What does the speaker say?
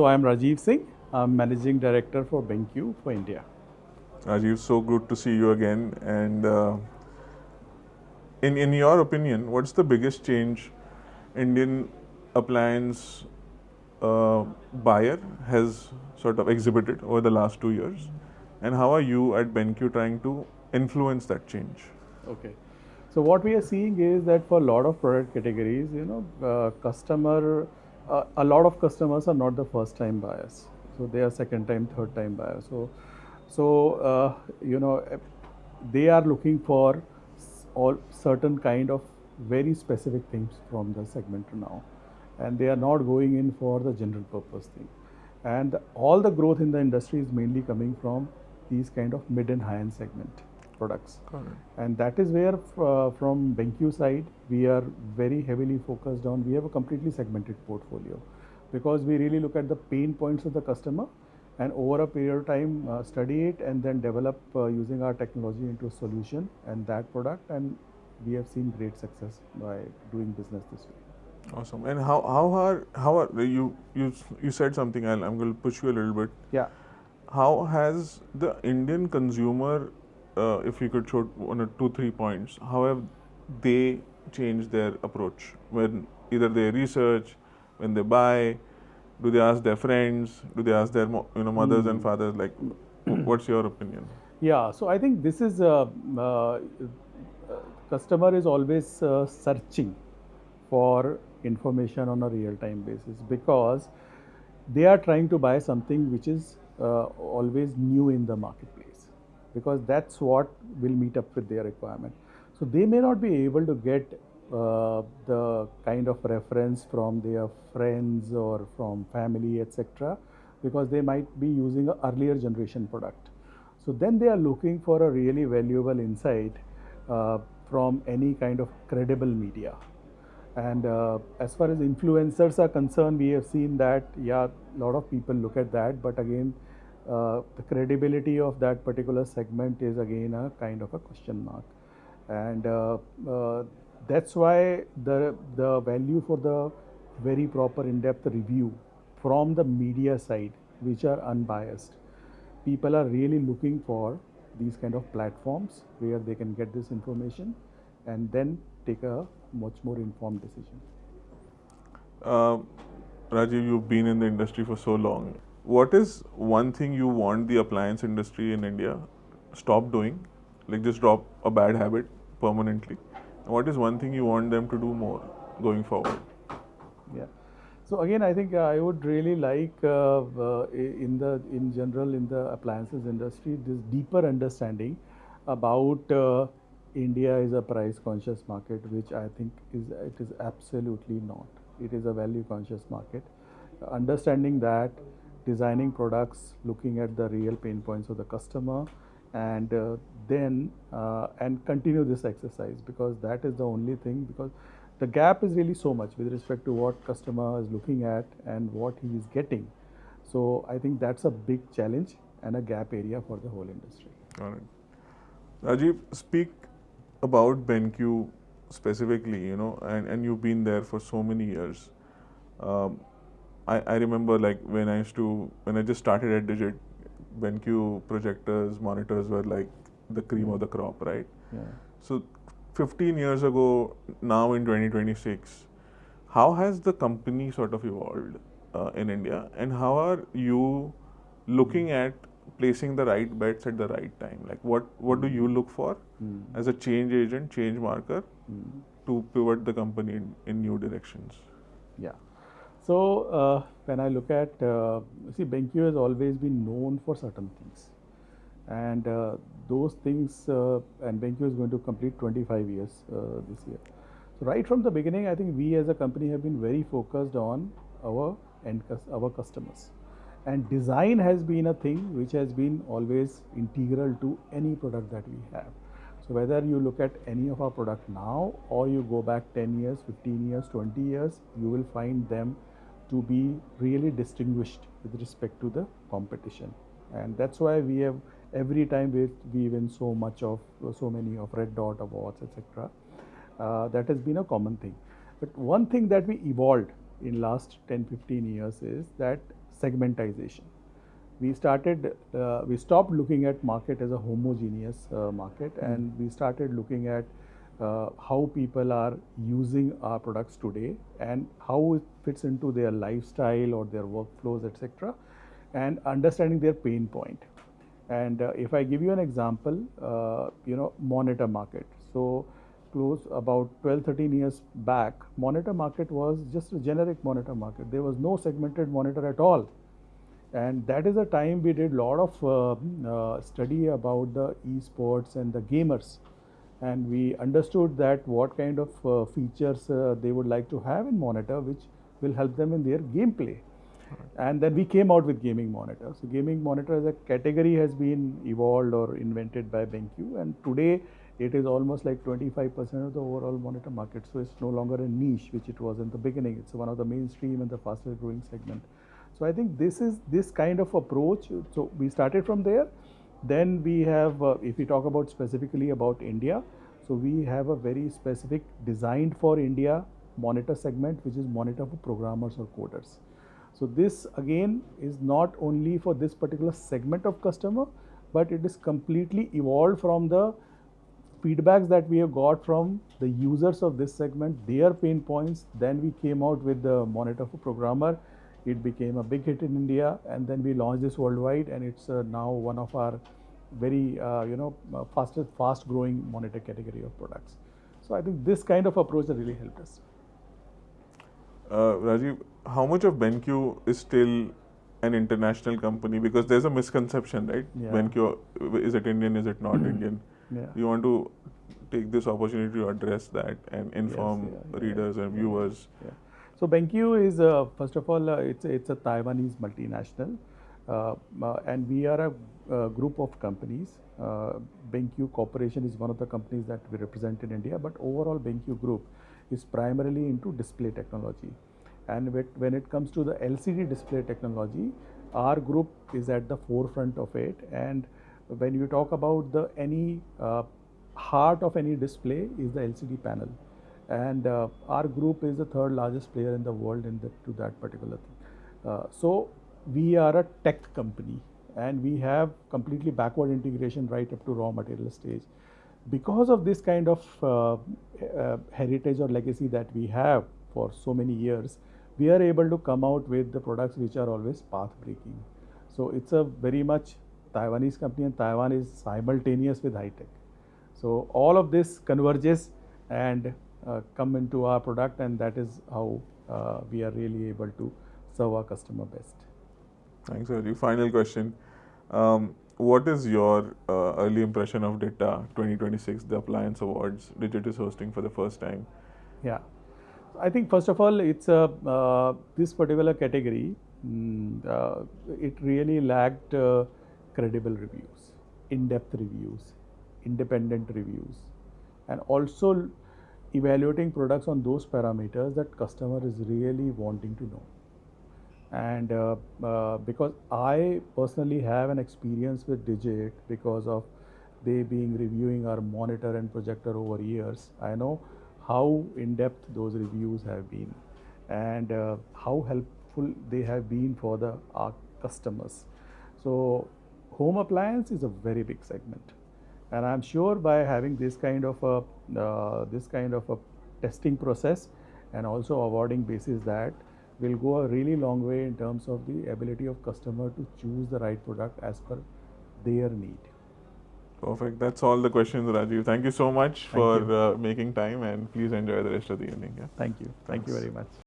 So I'm Rajeev Singh. I'm Managing Director for BenQ for India. Rajeev, so good to see you again. And in your opinion, what's the biggest change Indian appliance uh, buyer has sort of exhibited over the last 2 years? And how are you at BenQ trying to influence that change? Okay. So what we are seeing is that for a lot of product categories, a lot of customers are not the first time buyers. So they are second time, third time buyers. So they are looking for all certain kind of very specific things from the segment now, and they are not going in for the general purpose thing. And all the growth in the industry is mainly coming from these kind of mid and high end segment products. Correct. And that is where from BenQ side, we are very heavily focused on, we have a completely segmented portfolio because we really look at the pain points of the customer and over a period of time study it and then develop using our technology into a solution and that product, and we have seen great success by doing business this way. Awesome. And how are you said something? I'm going to push you a little bit. Yeah. How has the Indian consumer, if you could show 1 or 2, 3 points, how have they changed their approach when either they research, when they buy, do they ask their friends, do they ask their mothers and fathers? Like, what's your opinion? Yeah, so I think this is customer is always searching for information on a real time basis because they are trying to buy something which is always new in the marketplace because that's what will meet up with their requirement. So they may not be able to get the kind of reference from their friends or from family, etc., because they might be using an earlier generation product. So then they are looking for a really valuable insight from any kind of credible media. And as far as influencers are concerned, we have seen that, yeah, a lot of people look at that, but again, the credibility of that particular segment is again a kind of a question mark. And that's why the value for the very proper in-depth review from the media side, which are unbiased, people are really looking for these kind of platforms where they can get this information and then take a much more informed decision. Uh, Rajiv, you've been in the industry for so long. What is one thing you want the appliance industry in India stop doing? Like just drop a bad habit permanently. And what is one thing you want them to do more going forward? Yeah. So again, I think I would really like in general in the appliances industry this deeper understanding about India is a price conscious market, which I think it is absolutely not. It is a value conscious market. Understanding that, designing products, looking at the real pain points of the customer, and then and continue this exercise because that is the only thing, because the gap is really so much with respect to what customer is looking at and what he is getting. So I think that's a big challenge and a gap area for the whole industry. All right. Rajiv, speak about BenQ specifically, and you've been there for so many years. Um, I remember like when I just started at Digit, BenQ projectors, monitors were like the cream of the crop, right? Yeah. So 15 years ago, now in 2026, how has the company sort of evolved in India, and how are you looking at placing the right bets at the right time? Like what do you look for as a change agent, change marker to pivot the company in new directions? Yeah. So when I look at, see, BenQ has always been known for certain things, and those things, and BenQ is going to complete 25 years this year. So right from the beginning, I think we as a company have been very focused on our our customers, and design has been a thing which has been always integral to any product that we have. So whether you look at any of our product now or you go back 10 years, 15 years, 20 years, you will find them to be really distinguished with respect to the competition. And that's why we have every time we win so many of Red Dot awards, etc. That has been a common thing. But one thing that we evolved in last 10, 15 years is that segmentation. We stopped looking at market as a homogeneous market, and we started looking at how people are using our products today and how it fits into their lifestyle or their workflows, etc., and understanding their pain point. And if I give you an example, monitor market. So close about 12, 13 years back, monitor market was just a generic monitor market. There was no segmented monitor at all. And that is a time we did a lot of study about the esports and the gamers. And we understood that what kind of features they would like to have in monitor, which will help them in their gameplay. And then we came out with gaming monitor. So gaming monitor as a category has been evolved or invented by BenQ, and today it is almost like 25% of the overall monitor market. So it's no longer a niche, which it was in the beginning. It's one of the mainstream and the fastest growing segment. So I think this is this kind of approach. So we started from there. Then we have, if we talk about specifically about India, so we have a very specific designed for India monitor segment, which is monitor for programmers or coders. So this again is not only for this particular segment of customer, but it is completely evolved from the feedbacks that we have got from the users of this segment, their pain points. Then we came out with the monitor for programmer. It became a big hit in India, and then we launched this worldwide, and it's now one of our very fast growing monitor category of products. So I think this kind of approach has really helped us. Rajeev, how much of BenQ is still an international company? Because there's a misconception, right? Yeah. BenQ, is it Indian, is it not Indian? Yeah. You want to take this opportunity to address that and inform readers and viewers. Yeah. So BenQ is, first of all, it's a Taiwanese multinational, and we are a group of companies. BenQ Corporation is one of the companies that we represent in India, but overall BenQ Group is primarily into display technology. And when it comes to the LCD display technology, our group is at the forefront of it. And when you talk about any heart of any display is the LCD panel. And our group is the third largest player in the world to that particular thing. So we are a tech company, and we have completely backward integration right up to raw material stage. Because of this kind of heritage or legacy that we have for so many years, we are able to come out with the products which are always path breaking. So it's a very much Taiwanese company, and Taiwan is simultaneous with high tech. So all of this converges and come into our product, and that is how we are really able to serve our customer best. Thanks, Rajeev. Final question. What is your early impression of DITAA 2026, the Appliance Awards, Digit is hosting for the first time? Yeah, I think first of all, it's this particular category. It really lacked credible reviews, in-depth reviews, independent reviews, and also evaluating products on those parameters that customer is really wanting to know. And because I personally have an experience with Digit because of they being reviewing our monitor and projector over years, I know how in-depth those reviews have been, and how helpful they have been for our customers. So home appliance is a very big segment, and I'm sure by having this kind of a testing process and also awarding basis, that will go a really long way in terms of the ability of customer to choose the right product as per their need. Perfect. That's all the questions, Rajeev. Thank you so much for making time, and please enjoy the rest of the evening. Yeah. Thank you. Thank you very much.